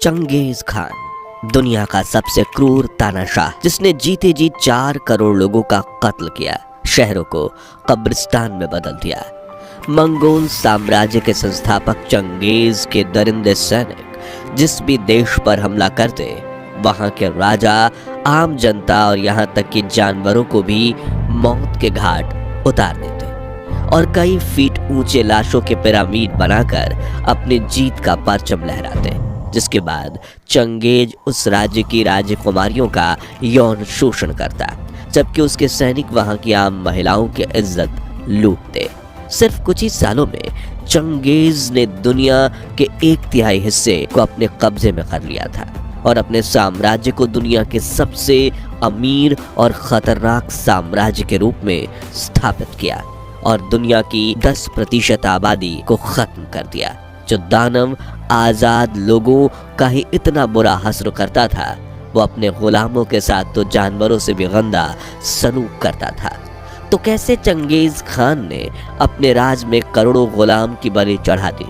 Genghis Khan दुनिया का सबसे क्रूर तानाशाह, जिसने जीते जी 4 करोड़ लोगों का कत्ल किया, शहरों को कब्रिस्तान में बदल दिया। मंगोल साम्राज्य के संस्थापक चंगेज के दरिंदे सैनिक जिस भी देश पर हमला करते, वहां के राजा, आम जनता और यहाँ तक कि जानवरों को भी मौत के घाट उतार देते और कई फीट ऊंचे लाशों के पिरामिड बनाकर अपनी जीत का परचम लहराते। जिसके बाद चंगेज उस राज्य की राजकुमारियों का यौन शोषण करता, जबकि उसके सैनिक वहां की आम महिलाओं की इज्जत लूटते। सिर्फ कुछ ही सालों में चंगेज ने दुनिया के 1/3 हिस्से को अपने कब्जे में कर लिया था और अपने साम्राज्य को दुनिया के सबसे अमीर और खतरनाक साम्राज्य के रूप में स्थापित किया और दुनिया की 10% आबादी को खत्म कर दिया। जो दानव आजाद लोगों का ही इतना बुरा हश्र करता था, वो अपने गुलामों के साथ तो जानवरों से भी गंदा सलूक करता था। तो कैसे चंगेज खान ने अपने राज में करोड़ों गुलाम की बलि चढ़ा दी?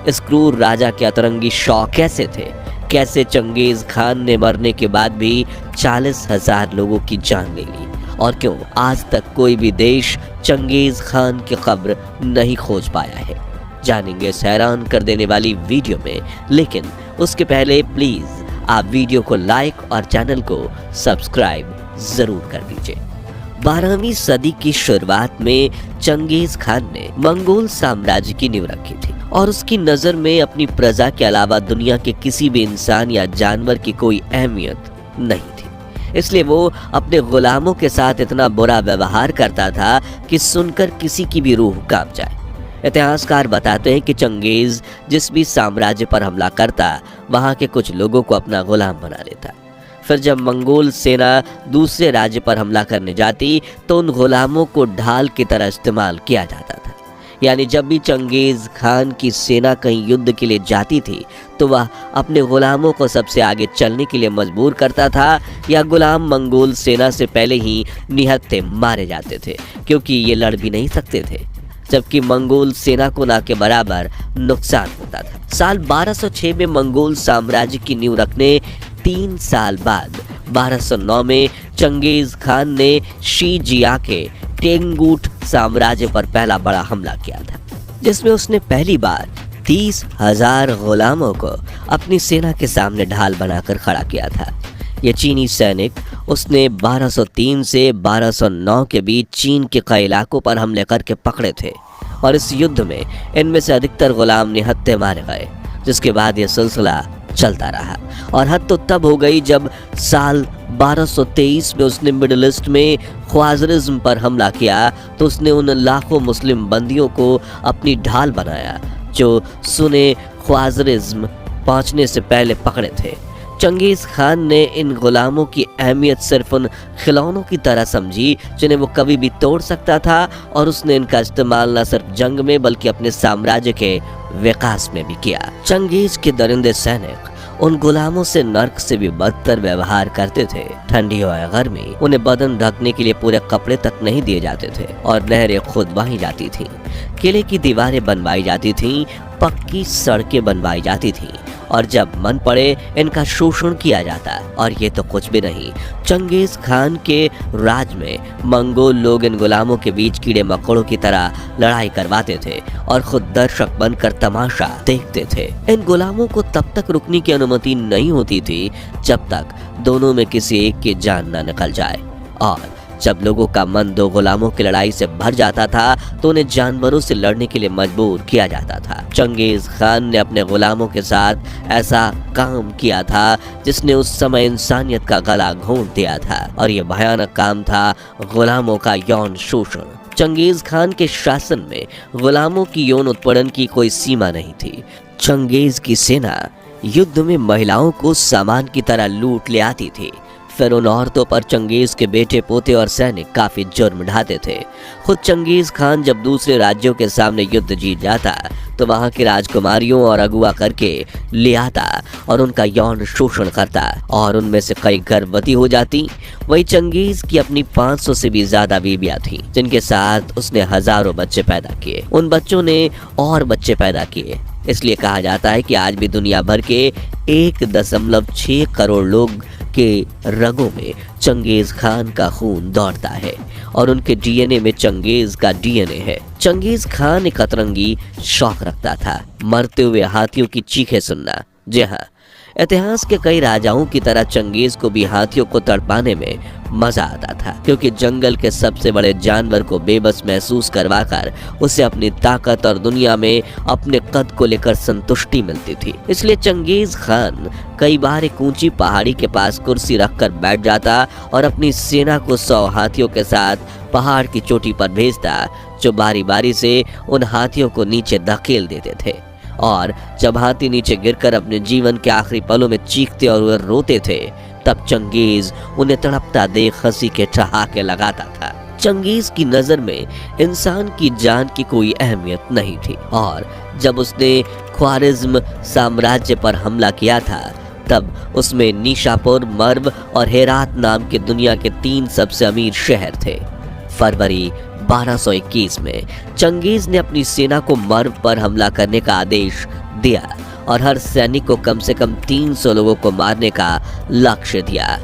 इस क्रूर राजा के अतरंगी शौक कैसे थे? कैसे चंगेज खान ने मरने के बाद भी 40,000 लोगों की जान ले ली? और क्यों आज तक कोई भी देश चंगेज खान की कब्र नहीं खोज पाया है? जानेंगे इस हैरान कर देने वाली वीडियो में, लेकिन उसके पहले प्लीज आप वीडियो को लाइक और चैनल को सब्सक्राइब जरूर कर दीजिए। 12वीं सदी की शुरुआत में चंगेज खान ने मंगोल साम्राज्य की नींव रखी थी और उसकी नजर में अपनी प्रजा के अलावा दुनिया के किसी भी इंसान या जानवर की कोई अहमियत नहीं थी। इसलिए वो अपने गुलामों के साथ इतना बुरा व्यवहार करता था कि सुनकर किसी की भी रूह कांप जाए। इतिहासकार बताते हैं कि चंगेज जिस भी साम्राज्य पर हमला करता, वहां के कुछ लोगों को अपना गुलाम बना लेता। फिर जब मंगोल सेना दूसरे राज्य पर हमला करने जाती तो उन गुलामों को ढाल की तरह इस्तेमाल किया जाता था। यानी जब भी चंगेज खान की सेना कहीं युद्ध के लिए जाती थी तो वह अपने गुलामों को सबसे आगे चलने के लिए मजबूर करता था, या गुलाम मंगोल सेना से पहले ही निहत्थे मारे जाते थे, क्योंकि ये लड़ भी नहीं सकते थे, जबकि मंगोल सेना को ना के बराबर नुकसान होता था। साल 1206 में मंगोल साम्राज्य की नींव रखने 3 साल बाद 1209 में चंगेज खान ने शीजिया के टेंगूट साम्राज्य पर पहला बड़ा हमला किया था, जिसमें उसने पहली बार 30,000 गुलामों को अपनी सेना के सामने ढाल बनाकर खड़ा किया था। ये चीनी सैनिक उसने 1203 से 1209 के बीच चीन के कई इलाकों पर हमले करके पकड़े थे और इस युद्ध में इनमें से अधिकतर गुलाम निहत्थे मारे गए। जिसके बाद यह सिलसिला चलता रहा और हद तो तब हो गई जब साल 1223 में उसने मिडिल ईस्ट में ख्वारिज्म पर हमला किया तो उसने उन लाखों मुस्लिम बंदियों को अपनी ढाल बनाया जो सुने ख्वारिज्म पहुंचने से पहले पकड़े थे। चंगेज खान ने इन गुलामों की अहमियत सिर्फ उन खिलौनों की तरह समझी जिन्हें वो कभी भी तोड़ सकता था, और उसने इनका इस्तेमाल न सिर्फ जंग में बल्कि अपने साम्राज्य के विकास में भी किया। चंगेज के दरिंदे सैनिक उन गुलामों से नर्क से भी बदतर व्यवहार करते थे। ठंडी हो या गर्मी, उन्हें बदन ढकने के लिए पूरे कपड़े तक नहीं दिए जाते थे और नहरें खुदवाई जाती थीं, किले की दीवारें बनवाई जाती थीं, पक्की सड़कें बनवाई जाती थीं और जब मन पड़े इनका शोषण किया जाता। और ये तो कुछ भी नहीं, चंगेज खान के राज में मंगोल लोग इन गुलामों के बीच कीड़े मकोड़ों की तरह लड़ाई करवाते थे और खुद दर्शक बनकर तमाशा देखते थे। इन गुलामों को तब तक रुकने की अनुमति नहीं होती थी जब तक दोनों में किसी एक की जान न निकल जाए, और जब लोगों का मन दो गुलामों की लड़ाई से भर जाता था तो उन्हें जानवरों से लड़ने के लिए मजबूर किया जाता था। चंगेज खान ने अपने गुलामों के साथ ऐसा काम किया था जिसने उस समय इंसानियत का गला घोंट दिया था, और ये भयानक काम था गुलामों का यौन शोषण। चंगेज खान के शासन में गुलामों की यौन उत्पीड़न की कोई सीमा नहीं थी। चंगेज की सेना युद्ध में महिलाओं को सामान की तरह लूट ले आती थी। फिर उन औरतों पर चंगेज के बेटे पोते और सैनिक काफी जुर्म ढाते थे। खुद चंगेज खान जब दूसरे राज्यों के सामने युद्ध जीत जाता तो वहां की राजकुमारियों और अगुआ करके ले आता और उनका यौन शोषण करता, और उनमें से कई गर्भवती हो जाती। वही चंगेज की अपनी 500 से भी ज्यादा बीबियां थीं, जिनके साथ उसने हजारों बच्चे पैदा किए। उन बच्चों ने और बच्चे पैदा किए इसलिए कहा जाता है कि आज भी दुनिया भर के 1.6 करोड़ लोग के रगों में चंगेज खान का खून दौड़ता है और उनके डीएनए में चंगेज का डीएनए है। चंगेज खान एक अतरंगी शौक रखता था, मरते हुए हाथियों की चीखें सुनना। जी हाँ, इतिहास के कई राजाओं की तरह चंगेज को भी हाथियों को तड़पाने में मजा आता था, क्योंकि जंगल के सबसे बड़े जानवर को बेबस महसूस करवाकर उसे अपनी ताकत और दुनिया में अपने कद को लेकर संतुष्टि मिलती थी। इसलिए चंगेज खान कई बार एक ऊंची पहाड़ी के पास कुर्सी रखकर बैठ जाता और अपनी सेना को 100 हाथियों के साथ पहाड़ की चोटी पर भेजता, जो बारी बारी से उन हाथियों को नीचे धकेल देते थे। और जब हाथी नीचे गिरकर अपने जीवन के आखिरी पलों में चीखते और रोते थे, तब चंगेज उन्हें तड़पता देख हंसी के ठहाके लगाता था। चंगेज की नजर में इंसान की जान की कोई अहमियत नहीं थी, और जब उसने ख्वारिज्म साम्राज्य पर हमला किया था, तब उसमें निशापुर, मर्व और हेरात नाम के दुनिया के 3 सबसे अमीर शहर थे। फरवरी 1221 में चंगेज ने अपनी सेना को मर्व पर हमला करने का आदेश दिया और हर सैनिक को कम से कम 300 लोगों को मारने का लक्ष्य दिया।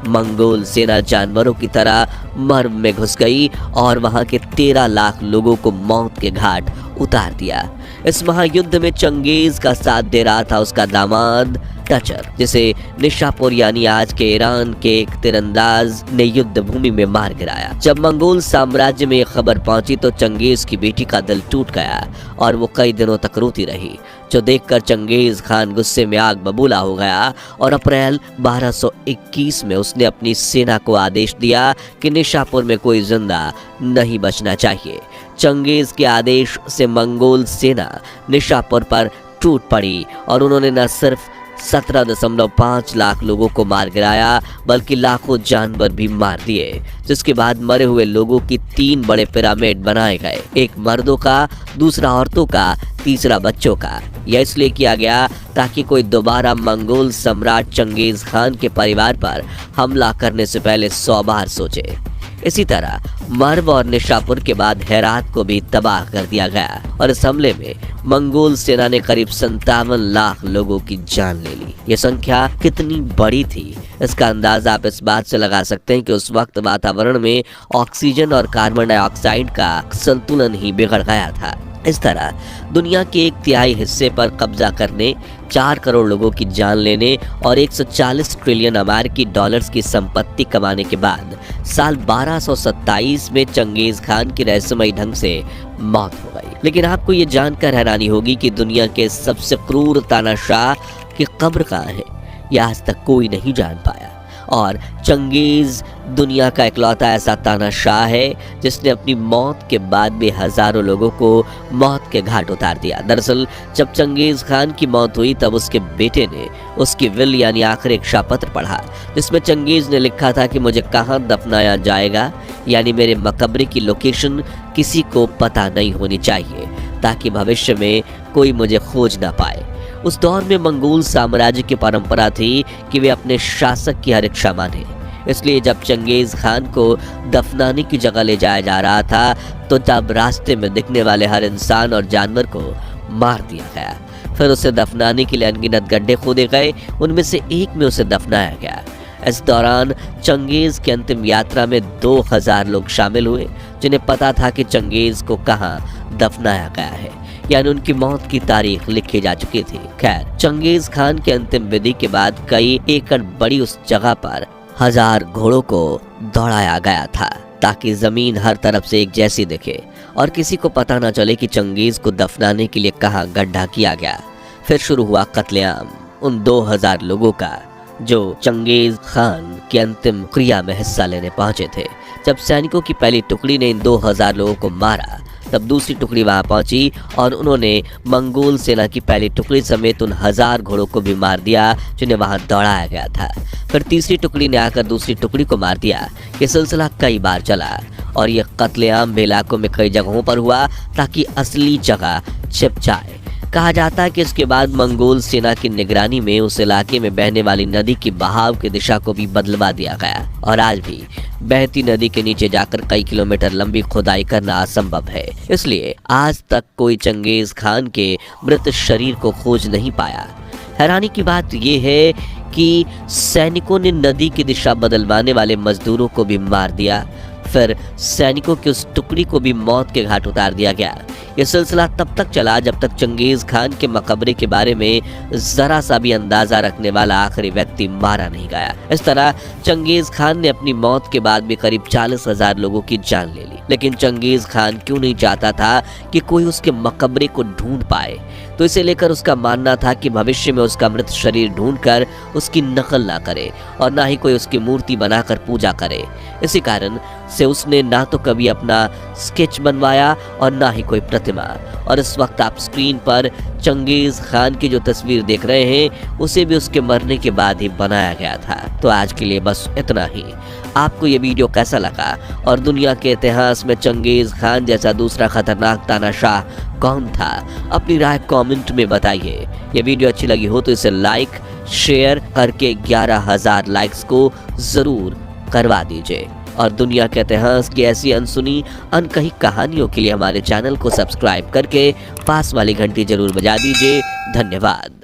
मंगोल सेना जानवरों की तरह मर्व में घुस गई और वहां के 13 लाख लोगों को मौत के घाट उतार दिया। इस महायुद्ध में चंगेज का साथ दे रहा था उसका दामाद टचर, जिसे निशापुर यानी आज के ईरान के एक तीरंदाज ने युद्ध भूमि में मार गिराया। जब मंगोल साम्राज्य में खबर पहुंची तो चंगेज की बेटी का दिल टूट गया और वो कई दिनों तक रोती रही, जो देखकर चंगेज खान गुस्से में आग बबूला हो गया और अप्रैल 1221 में उसने अपनी सेना को आदेश दिया कि निशापुर में कोई जिंदा नहीं बचना चाहिए। चंगेज के आदेश से मंगोल सेना निशापुर पर टूट पड़ी और उन्होंने न सिर्फ 17.5 लाख लोगों को मार गिराया, बल्कि लाखों जानवर भी मार दिए, जिसके बाद मरे हुए लोगों की 3 बड़े पिरामिड बनाए गए, एक मर्दों का, दूसरा औरतों का, तीसरा बच्चों का। यह इसलिए किया गया ताकि कोई दोबारा मंगोल सम्राट चंगेज खान के परिवार पर हमला करने से पहले 100 बार सोचे। इसी तरह मर्व और निशापुर के बाद हेरात को भी तबाह कर दिया गया और इस हमले में मंगोल सेना ने करीब 57 लाख लोगों की जान ले ली। ये संख्या कितनी बड़ी थी, इसका अंदाजा आप इस बात से लगा सकते हैं कि उस वक्त वातावरण में ऑक्सीजन और कार्बन डाइऑक्साइड का संतुलन ही बिगड़ गया था। इस तरह दुनिया के 1/3 हिस्से पर कब्जा करने, 4 करोड़ लोगों की जान लेने और 140 ट्रिलियन अमेरिकी डॉलर्स की संपत्ति कमाने के बाद साल 1227 में चंगेज खान की रहस्यमयी ढंग से मौत हो गई। लेकिन आपको ये जानकर हैरानी होगी कि दुनिया के सबसे क्रूर तानाशाह की कब्र कहाँ है, यह आज तक कोई नहीं जान पाया। और चंगेज दुनिया का इकलौता ऐसा तानाशाह है जिसने अपनी मौत के बाद भी हजारों लोगों को मौत के घाट उतार दिया। दरअसल जब चंगेज खान की मौत हुई तब उसके बेटे ने उसकी विल यानी आखिरी इच्छा पत्र पढ़ा, जिसमें चंगेज ने लिखा था कि मुझे कहाँ दफनाया जाएगा, यानी मेरे मकबरे की लोकेशन किसी को पता नहीं होनी चाहिए ताकि भविष्य में कोई मुझे खोज ना पाए। उस दौर में मंगोल साम्राज्य की परंपरा थी कि वे अपने शासक की हर इच्छा माने, इसलिए जब चंगेज खान को दफनाने की जगह ले जाया जा रहा था तो तब रास्ते में दिखने वाले हर इंसान और जानवर को मार दिया गया। फिर उसे दफनाने के लिए अनगिनत गड्ढे खोदे गए, उनमें से एक में उसे दफनाया गया। इस दौरान चंगेज की अंतिम यात्रा में 2000 लोग शामिल हुए, जिन्हें पता था कि चंगेज को कहाँ दफनाया गया है, यानी उनकी मौत की तारीख लिखी जा चुकी थी। खैर, चंगेज खान के अंतिम विधि के बाद कई एकड़ बड़ी उस जगह पर 1000 घोड़ों को दौड़ाया गया था ताकि जमीन हर तरफ से एक जैसी दिखे और किसी को पता न चले कि चंगेज को दफनाने के लिए कहाँ गड्ढा किया गया। फिर शुरू हुआ कत्लेआम उन 2000 लोगों का जो चंगेज खान की अंतिम क्रिया में हिस्सा लेने पहुंचे थे। जब सैनिकों की पहली टुकड़ी ने इन 2000 लोगों को मारा, तब दूसरी टुकड़ी वहां पहुंची और उन्होंने मंगोल सेना की पहली टुकड़ी समेत उन 1000 घोड़ों को भी मार दिया जिन्हें वहां दौड़ाया गया था। फिर तीसरी टुकड़ी ने आकर दूसरी टुकड़ी को मार दिया। ये सिलसिला कई बार चला और ये कत्लेआम भी इलाकों में कई जगहों पर हुआ ताकि असली जगह छिप जाए। कहा जाता है कि इसके बाद मंगोल सेना की निगरानी में उस इलाके में बहने वाली नदी की बहाव की दिशा को भी बदलवा दिया गया और आज भी बहती नदी के नीचे जाकर कई किलोमीटर लंबी खुदाई करना असंभव है। इसलिए आज तक कोई चंगेज खान के मृत शरीर को खोज नहीं पाया। हैरानी की बात यह है कि सैनिकों ने नदी की दिशा बदलवाने वाले मजदूरों को भी मार दिया, फिर सैनिकों की उस टुकड़ी को भी मौत के घाट उतार दिया गया। यह सिलसिला तब तक चला जब तक चंगेज खान के मकबरे के बारे में जरा सा भी अंदाजा रखने वाला आखिरी व्यक्ति मारा नहीं गया। इस तरह चंगेज खान ने अपनी मौत के बाद भी करीब 40,000 लोगों की जान ले ली। लेकिन चंगेज खान क्यों नहीं चाहता था कि कोई उसके मकबरे को ढूंढ पाए, तो इसे लेकर उसका मानना था कि भविष्य में उसका मृत शरीर ढूंढकर उसकी नकल ना करे और ना ही कोई उसकी मूर्ति बनाकर पूजा करे। इसी कारण से उसने ना तो कभी अपना स्केच बनवाया और ना ही कोई प्रतिमा। और इस वक्त आप स्क्रीन पर चंगेज खान की जो तस्वीर देख रहे हैं उसे भी उसके मरने के बाद ही बनाया गया था। तो आज के लिए बस इतना ही। आपको ये वीडियो कैसा लगा और दुनिया के इतिहास में चंगेज खान जैसा दूसरा खतरनाक तानाशाह कौन था, अपनी राय कमेंट में बताइए। ये वीडियो अच्छी लगी हो तो इसे लाइक शेयर करके 11,000 लाइक्स को जरूर करवा दीजिए और दुनिया के इतिहास की ऐसी अनसुनी अनकही कहानियों के लिए हमारे चैनल को सब्सक्राइब करके पास वाली घंटी जरूर बजा दीजिए। धन्यवाद।